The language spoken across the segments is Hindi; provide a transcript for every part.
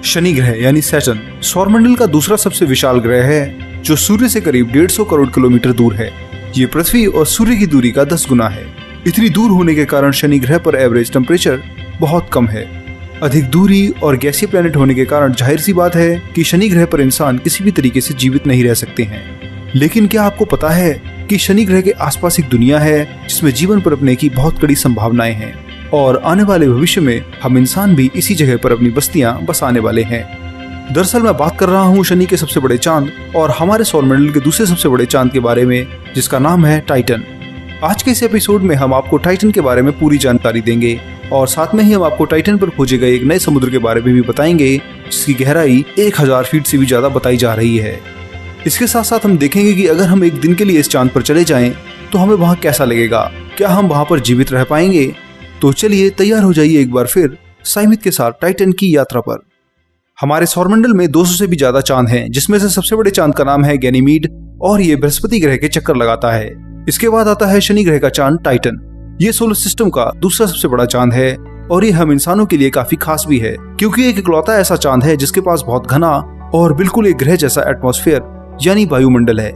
शनि ग्रह यानी सैटर्न सौरमंडल का दूसरा सबसे विशाल ग्रह है, जो सूर्य से करीब 150 करोड़ किलोमीटर दूर है। ये पृथ्वी और सूर्य की दूरी का 10 गुना है। इतनी दूर होने के कारण शनि ग्रह पर एवरेज टेम्परेचर बहुत कम है। अधिक दूरी और गैसीय प्लैनेट होने के कारण जाहिर सी बात है कि शनि ग्रह पर इंसान किसी भी तरीके से जीवित नहीं रह सकते हैं। लेकिन क्या आपको पता है कि शनि ग्रह के आसपास एक दुनिया है जिसमें जीवन पनपने की बहुत कड़ी संभावनाएं हैं और आने वाले भविष्य में हम इंसान भी इसी जगह पर अपनी बस्तियां बसाने वाले हैं। दरअसल मैं बात कर रहा हूँ शनि के सबसे बड़े चांद और हमारे सौरमंडल के दूसरे सबसे बड़े चांद के बारे में, जिसका नाम है टाइटन। आज के इस एपिसोड में हम आपको टाइटन के बारे में पूरी जानकारी देंगे और साथ में ही हम आपको टाइटन पर खोजे गए एक नए समुद्र के बारे में भी बताएंगे, जिसकी गहराई 1000 फीट से भी ज्यादा बताई जा रही है। इसके साथ साथ हम देखेंगे कि अगर हम एक दिन के लिए इस चांद पर चले जाएं तो हमें वहाँ कैसा लगेगा, क्या हम वहाँ पर जीवित रह पाएंगे। तो चलिए तैयार हो जाइए एक बार फिर साइमित के साथ टाइटन की यात्रा पर। हमारे सौरमंडल में 200 से भी ज्यादा चांद हैं, जिसमें से सबसे बड़े चांद का नाम है गैनीमीड और ये बृहस्पति ग्रह के चक्कर लगाता है। इसके बाद आता है शनि ग्रह का चांद टाइटन। ये सोलर सिस्टम का दूसरा सबसे बड़ा चांद है और ये हम इंसानों के लिए काफी खास भी है, क्योंकि एक इकलौता ऐसा चांद है जिसके पास बहुत घना और बिल्कुल एक ग्रह जैसा एटमॉस्फेयर यानी वायुमंडल है।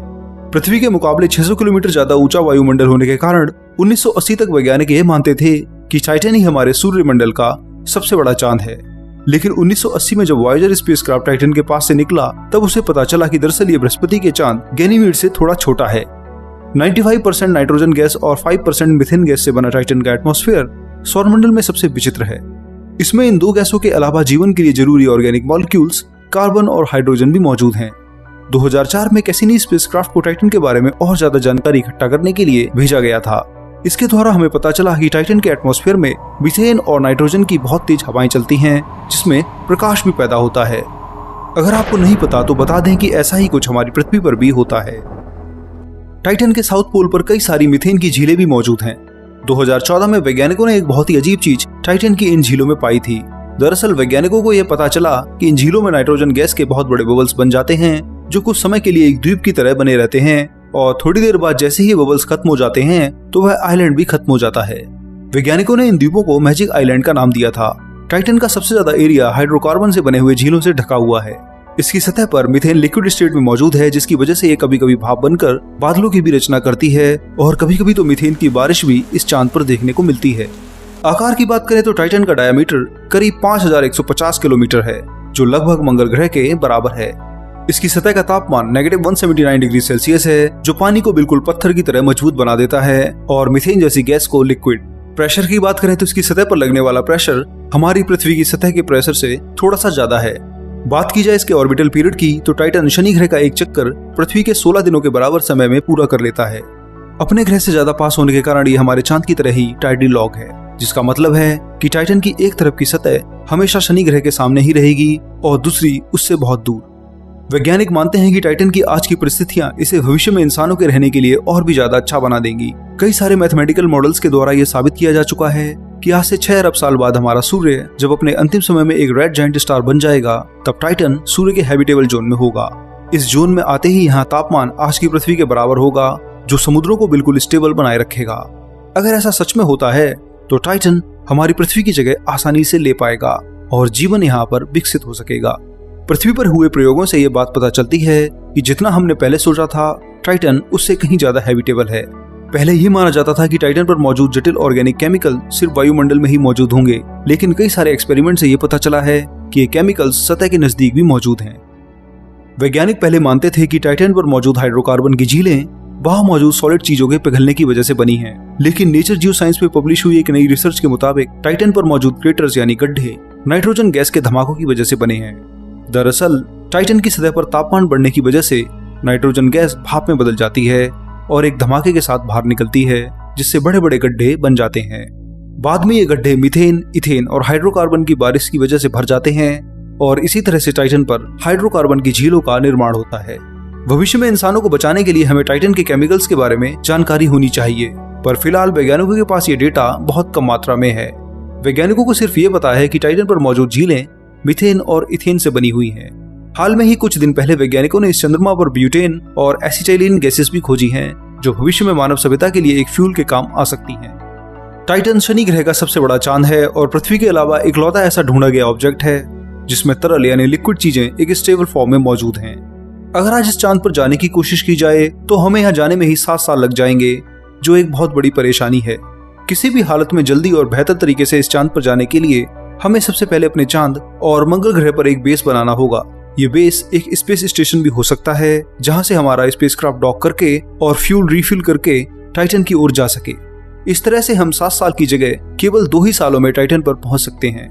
पृथ्वी के मुकाबले 600 किलोमीटर ज्यादा ऊंचा वायुमंडल होने के कारण 1980 तक वैज्ञानिक ये मानते थे कि टाइटन ही हमारे सूर्यमंडल का सबसे बड़ा चांद है। लेकिन 1980 में जब वॉयेजर स्पेसक्राफ्ट टाइटन के पास से निकला, तब उसे पता चला कि दरअसल ये बृहस्पति के चांद गैनीमीड से थोड़ा छोटा है। 95% नाइट्रोजन गैस और 5% मीथेन गैस से बना टाइटन का एटमॉस्फेयर सौरमंडल में सबसे विचित्र है। इसमें इन दो गैसों के अलावा जीवन के लिए जरूरी ऑर्गेनिक मॉलिक्यूल्स कार्बन और हाइड्रोजन भी मौजूद हैं। 2004 में कैसिनी स्पेसक्राफ्ट को टाइटन के बारे में और ज्यादा जानकारी इकट्ठा करने के लिए भेजा गया था। इसके द्वारा हमें पता चला कि टाइटन के एटमॉस्फेयर में मीथेन और नाइट्रोजन की बहुत तेज हवाएं चलती हैं, जिसमें प्रकाश भी पैदा होता है। अगर आपको नहीं पता तो बता दें कि ऐसा ही कुछ हमारी पृथ्वी पर भी होता है। टाइटन के साउथ पोल पर कई सारी मीथेन की झीलें भी मौजूद हैं। 2014 में वैज्ञानिकों ने एक बहुत ही अजीब चीज टाइटन की इन झीलों में पाई थी। दरअसल वैज्ञानिकों को यह पता चला कि इन झीलों में नाइट्रोजन गैस के बहुत बड़े बबल्स बन जाते हैं, जो कुछ समय के लिए एक द्वीप की तरह बने रहते हैं और थोड़ी देर बाद जैसे ही बबल्स खत्म हो जाते हैं तो वह आइलैंड भी खत्म हो जाता है। वैज्ञानिकों ने इन द्वीपों को मैजिक आइलैंड का नाम दिया था। टाइटन का सबसे ज्यादा एरिया हाइड्रोकार्बन से बने हुए झीलों से ढका हुआ है। इसकी सतह पर मीथेन लिक्विड स्टेट में मौजूद है, जिसकी वजह से ये कभी कभी भाप बनकर बादलों की भी रचना करती है और कभी कभी तो मीथेन की बारिश भी इस चांद पर देखने को मिलती है। आकार की बात करें तो टाइटन का डायमीटर करीब 5150 किलोमीटर है, जो लगभग मंगल ग्रह के बराबर है। इसकी सतह का तापमान -179 डिग्री सेल्सियस है, जो पानी को बिल्कुल पत्थर की तरह मजबूत बना देता है और मीथेन जैसी गैस को लिक्विड। प्रेशर की बात करें तो इसकी सतह पर लगने वाला प्रेशर हमारी पृथ्वी की सतह के प्रेशर से थोड़ा सा ज्यादा है। बात की जाए इसके ऑर्बिटल पीरियड की तो टाइटन शनि ग्रह का एक चक्कर पृथ्वी के 16 दिनों के बराबर समय में पूरा कर लेता है। अपने ग्रह से ज्यादा पास होने के कारण ये हमारे चांद की तरह ही टाइडी लॉग है, जिसका मतलब है कि टाइटन की एक तरफ की सतह हमेशा शनि ग्रह के सामने ही रहेगी और दूसरी उससे बहुत दूर। वैज्ञानिक मानते हैं कि टाइटन की आज की परिस्थितियां इसे भविष्य में इंसानों के रहने के लिए और भी ज्यादा अच्छा बना देंगी। कई सारे मैथमेटिकल मॉडल्स के द्वारा यह साबित किया जा चुका है कि आज से 6 अरब साल बाद हमारा सूर्य जब अपने अंतिम समय में एक रेड जायंट स्टार बन जाएगा, तब टाइटन सूर्य के हैबिटेबल जोन में होगा। इस जोन में आते ही यहाँ तापमान आज की पृथ्वी के बराबर होगा, जो समुद्रों को बिल्कुल स्टेबल बनाए रखेगा। अगर ऐसा सच में होता है तो टाइटन हमारी पृथ्वी की जगह आसानी से ले पाएगा और जीवन यहाँ पर विकसित हो सकेगा। पृथ्वी पर हुए प्रयोगों से ये बात पता चलती है कि जितना हमने पहले सोचा था, टाइटन उससे कहीं ज्यादा हैबिटेबल है। पहले ये माना जाता था कि टाइटन पर मौजूद जटिल ऑर्गेनिक केमिकल सिर्फ वायुमंडल में ही मौजूद होंगे, लेकिन कई सारे एक्सपेरिमेंट से ये पता चला है कि ये केमिकल्स सतह के नजदीक भी मौजूद हैं। वैज्ञानिक पहले मानते थे कि टाइटन पर मौजूद हाइड्रोकार्बन की झीलें वहां मौजूद सॉलिड चीजों के पिघलने की वजह से बनी हैं, लेकिन नेचर जियो साइंस में पब्लिश हुई एक नई रिसर्च के मुताबिक टाइटन पर मौजूद क्रेटर्स यानी गड्ढे नाइट्रोजन गैस के धमाकों की वजह से बने हैं। दरअसल टाइटन की सतह पर तापमान बढ़ने की वजह से नाइट्रोजन गैस भाप में बदल जाती है और एक धमाके के साथ बाहर निकलती है, जिससे बड़े बड़े गड्ढे बन जाते हैं। बाद में ये गड्ढे मीथेन, इथेन और हाइड्रोकार्बन की बारिश की वजह से भर जाते हैं और इसी तरह से टाइटन पर हाइड्रोकार्बन की झीलों का निर्माण होता है। भविष्य में इंसानों को बचाने के लिए हमें टाइटन के केमिकल्स के बारे में जानकारी होनी चाहिए, पर फिलहाल वैज्ञानिकों के पास ये डेटा बहुत कम मात्रा में है। वैज्ञानिकों को सिर्फ ये पता है कि टाइटन पर मौजूद झीलें मीथेन और इथेन से बनी हुई हैं। हाल में ही कुछ दिन पहले वैज्ञानिकों ने इस चंद्रमा पर ब्यूटेन और एसिटाइलिन गैसेस भी खोजी हैं, जो भविष्य में मानव सभ्यता के लिए एक फ्यूल के काम आ सकती हैं। टाइटन शनि ग्रह का सबसे बड़ा चांद है और पृथ्वी के अलावा इकलौता ऐसा ढूंढा गया ऑब्जेक्ट है जिसमें तरल यानी लिक्विड चीजें एक स्टेबल फॉर्म में मौजूद हैं। अगर आज इस चांद पर जाने की कोशिश की जाए तो हमें यहाँ जाने में ही 7 साल लग जाएंगे, जो एक बहुत बड़ी परेशानी है। किसी भी हालत में जल्दी और बेहतर तरीके से इस चांद पर जाने के लिए हमें सबसे पहले अपने चांद और मंगल ग्रह पर एक बेस बनाना होगा। ये बेस एक स्पेस स्टेशन भी हो सकता है, जहां से हमारा स्पेसक्राफ्ट डॉक करके और फ्यूल रिफिल करके टाइटन की ओर जा सके। इस तरह से हम 7 साल की जगह केवल 2 ही सालों में टाइटन पर पहुंच सकते हैं।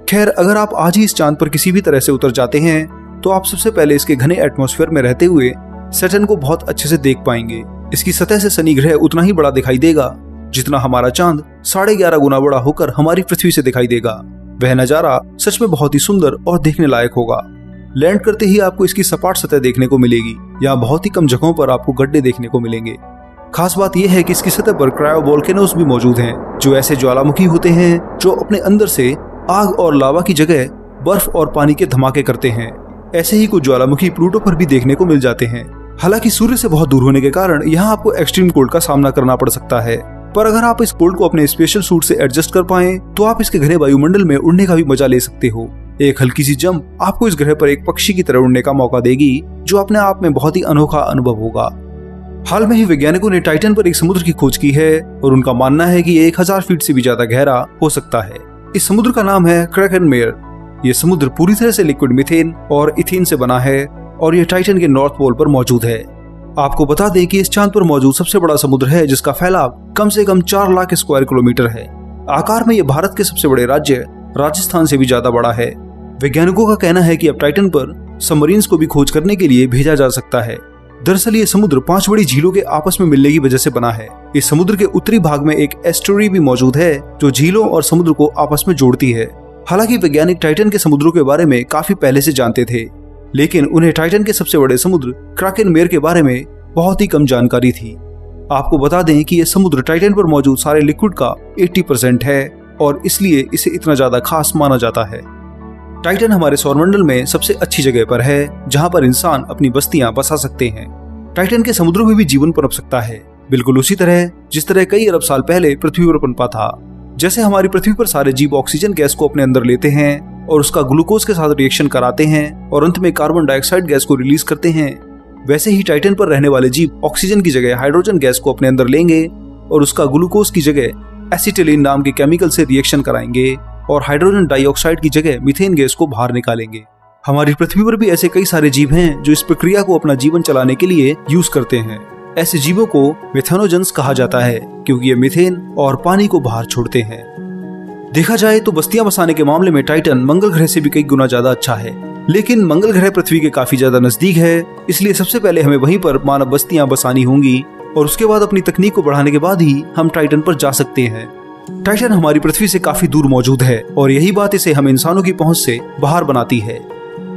खैर, अगर आप आज ही इस चांद पर किसी भी तरह से उतर जाते हैं तो आप सबसे पहले इसके घने एटमॉस्फेयर में रहते हुए सैटर्न को बहुत अच्छे से देख पाएंगे। इसकी सतह से शनि ग्रह उतना ही बड़ा दिखाई देगा जितना हमारा चांद 11.5 गुना बड़ा होकर हमारी पृथ्वी से दिखाई देगा। वह नजारा सच में बहुत ही सुंदर और देखने लायक होगा। लैंड करते ही आपको इसकी सपाट सतह देखने को मिलेगी। यहाँ बहुत ही कम जगहों पर आपको गड्ढे देखने को मिलेंगे। खास बात यह है कि इसकी सतह पर क्रायोवोल्केनोज भी मौजूद हैं, जो ऐसे ज्वालामुखी होते हैं जो अपने अंदर से आग और लावा की जगह बर्फ और पानी के धमाके करते हैं। ऐसे ही कुछ ज्वालामुखी प्लूटो पर भी देखने को मिल जाते हैं। हालांकि सूर्य से बहुत दूर होने के कारण यहाँ आपको एक्सट्रीम कोल्ड का सामना करना पड़ सकता है, पर अगर आप इस कोल्ड को अपने स्पेशल सूट से एडजस्ट कर पाएं तो आप इसके घने वायुमंडल में उड़ने का भी मजा ले सकते हो। एक हल्की सी जंप आपको इस ग्रह पर एक पक्षी की तरह उड़ने का मौका देगी, जो अपने आप में बहुत ही अनोखा अनुभव होगा। हाल में ही वैज्ञानिकों ने टाइटन पर एक समुद्र की खोज की है और उनका मानना है कि ये 1000 फीट से भी ज्यादा गहरा हो सकता है। इस समुद्र का नाम है क्रैकन मेयर। ये समुद्र पूरी तरह से लिक्विड मीथेन और इथेन से बना है और ये टाइटन के नॉर्थ पोल पर मौजूद है। आपको बता दें कि इस चांद पर मौजूद सबसे बड़ा समुद्र है, जिसका फैलाव कम से कम 4 लाख स्क्वायर किलोमीटर है। आकार में ये भारत के सबसे बड़े राज्य राजस्थान से भी ज्यादा बड़ा है। वैज्ञानिकों का कहना है कि अब टाइटन पर सबमरीन्स को भी खोज करने के लिए भेजा जा सकता है। दरअसल ये समुद्र 5 बड़ी झीलों के आपस में मिलने की वजह से बना है। इस समुद्र के उत्तरी भाग में एक एस्टुअरी भी मौजूद है, जो झीलों और समुद्र को आपस में जोड़ती है। हालांकि वैज्ञानिक टाइटन के समुद्रों के बारे में काफी पहले से जानते थे, लेकिन उन्हें टाइटन के सबसे बड़े समुद्र क्रैकन मेयर के बारे में बहुत ही कम जानकारी थी। आपको बता दें कि यह समुद्र टाइटन पर मौजूद सारे लिक्विड का 80% है और इसलिए इसे इतना ज्यादा खास माना जाता है। टाइटन हमारे सौरमंडल में सबसे अच्छी जगह पर है, जहां पर इंसान अपनी बस्तियां बसा सकते हैं। टाइटन के समुद्रों में भी जीवन पनप सकता है, बिल्कुल उसी तरह जिस तरह कई अरब साल पहले पृथ्वी पर पनपा था। जैसे हमारी पृथ्वी पर सारे जीव ऑक्सीजन गैस को अपने अंदर लेते हैं और उसका ग्लूकोज के साथ रिएक्शन कराते हैं और अंत में कार्बन डाइऑक्साइड गैस को रिलीज करते हैं, वैसे ही टाइटन पर रहने वाले जीव ऑक्सीजन की जगह हाइड्रोजन गैस को अपने अंदर लेंगे और उसका ग्लूकोज की जगह एसिटिलीन नाम के केमिकल से रिएक्शन कराएंगे और हाइड्रोजन डाइऑक्साइड की जगह मीथेन गैस को बाहर निकालेंगे। हमारी पृथ्वी पर भी ऐसे कई सारे जीव हैं जो इस प्रक्रिया को अपना जीवन चलाने के लिए यूज करते हैं। ऐसे जीवों को मेथेनोजेंस कहा जाता है, क्योंकि ये मीथेन और पानी को बाहर छोड़ते हैं। देखा जाए तो बस्तियां बसाने के मामले में टाइटन मंगल ग्रह से भी कई गुना ज्यादा अच्छा है, लेकिन मंगल ग्रह पृथ्वी के काफी ज्यादा नजदीक है, इसलिए सबसे पहले हमें वहीं पर मानव बस्तियां बसानी होंगी और उसके बाद अपनी तकनीक को बढ़ाने के बाद ही हम टाइटन पर जा सकते हैं। टाइटन हमारी पृथ्वी से काफी दूर मौजूद है और यही बात इसे हम इंसानों की पहुंच से बाहर बनाती है।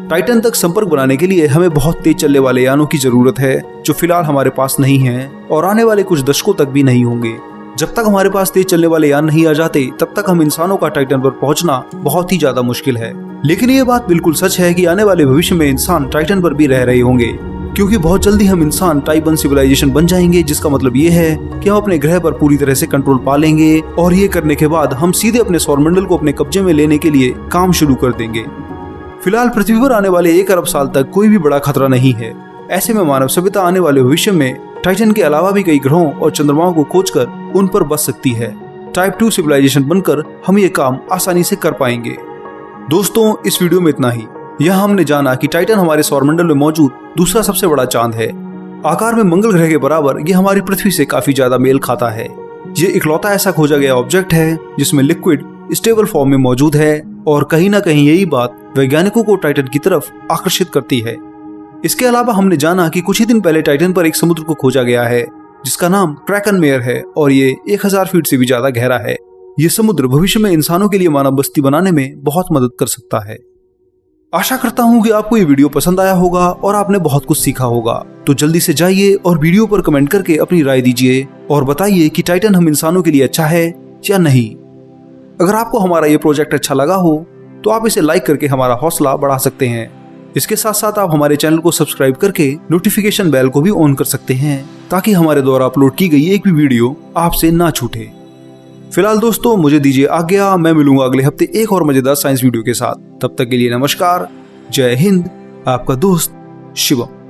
टाइटन तक संपर्क बनाने के लिए हमें बहुत तेज चलने वाले यानों की जरूरत है, जो फिलहाल हमारे पास नहीं है और आने वाले कुछ दशकों तक भी नहीं होंगे। जब तक हमारे पास तेज चलने वाले यान नहीं आ जाते, तब तक हम इंसानों का टाइटन पर पहुंचना बहुत ही ज्यादा मुश्किल है। लेकिन ये बात बिल्कुल सच है कि आने वाले भविष्य में इंसान टाइटन पर भी रह रहे होंगे, क्योंकि बहुत जल्दी हम इंसान टाइप 1 सिविलाइजेशन बन जाएंगे, जिसका मतलब ये है कि हम अपने ग्रह पर पूरी तरह से कंट्रोल पा लेंगे और ये करने के बाद हम सीधे अपने सौरमंडल को अपने कब्जे में लेने के लिए काम शुरू कर देंगे। फिलहाल पृथ्वी पर आने वाले 1 अरब साल तक कोई भी बड़ा खतरा नहीं है। ऐसे में मानव सभ्यता आने वाले भविष्य में टाइटन के अलावा भी कई ग्रहों और चंद्रमाओं को खोजकर उन पर बस सकती है। टाइप 2 सिविलाइजेशन बनकर हम ये काम आसानी से कर पाएंगे। दोस्तों, इस वीडियो में इतना ही। यहाँ हमने जाना कि टाइटन हमारे सौरमंडल में मौजूद दूसरा सबसे बड़ा चांद है। आकार में मंगल ग्रह के बराबर ये हमारी पृथ्वी से काफी ज्यादा मेल खाता है। ये इकलौता ऐसा खोजा गया ऑब्जेक्ट है जिसमें लिक्विड स्टेबल फॉर्म में मौजूद है और कहीं ना कहीं यही बात वैज्ञानिकों को टाइटन की तरफ आकर्षित करती है। इसके अलावा हमने जाना कि कुछ ही दिन पहले टाइटन पर एक समुद्र को खोजा गया है जिसका नाम क्रैकन मेयर है और ये 1000 फीट से भी ज्यादा गहरा है। ये समुद्र भविष्य में इंसानों के लिए मानव बस्ती बनाने में बहुत मदद कर सकता है। आशा करता हूँ कि आपको ये वीडियो पसंद आया होगा और आपने बहुत कुछ सीखा होगा। तो जल्दी से जाइए और वीडियो पर कमेंट करके अपनी राय दीजिए और बताइए कि टाइटन हम इंसानों के लिए अच्छा है या नहीं। अगर आपको हमारा ये प्रोजेक्ट अच्छा लगा हो तो आप इसे लाइक करके हमारा हौसला बढ़ा सकते हैं। इसके साथ साथ आप हमारे चैनल को सब्सक्राइब करके नोटिफिकेशन बेल को भी ऑन कर सकते हैं, ताकि हमारे द्वारा अपलोड की गई एक भी वीडियो आपसे ना छूटे। फिलहाल दोस्तों मुझे दीजिए आज्ञा, मैं मिलूंगा अगले हफ्ते एक और मजेदार साइंस वीडियो के साथ। तब तक के लिए नमस्कार, जय हिंद, आपका दोस्त शिवम।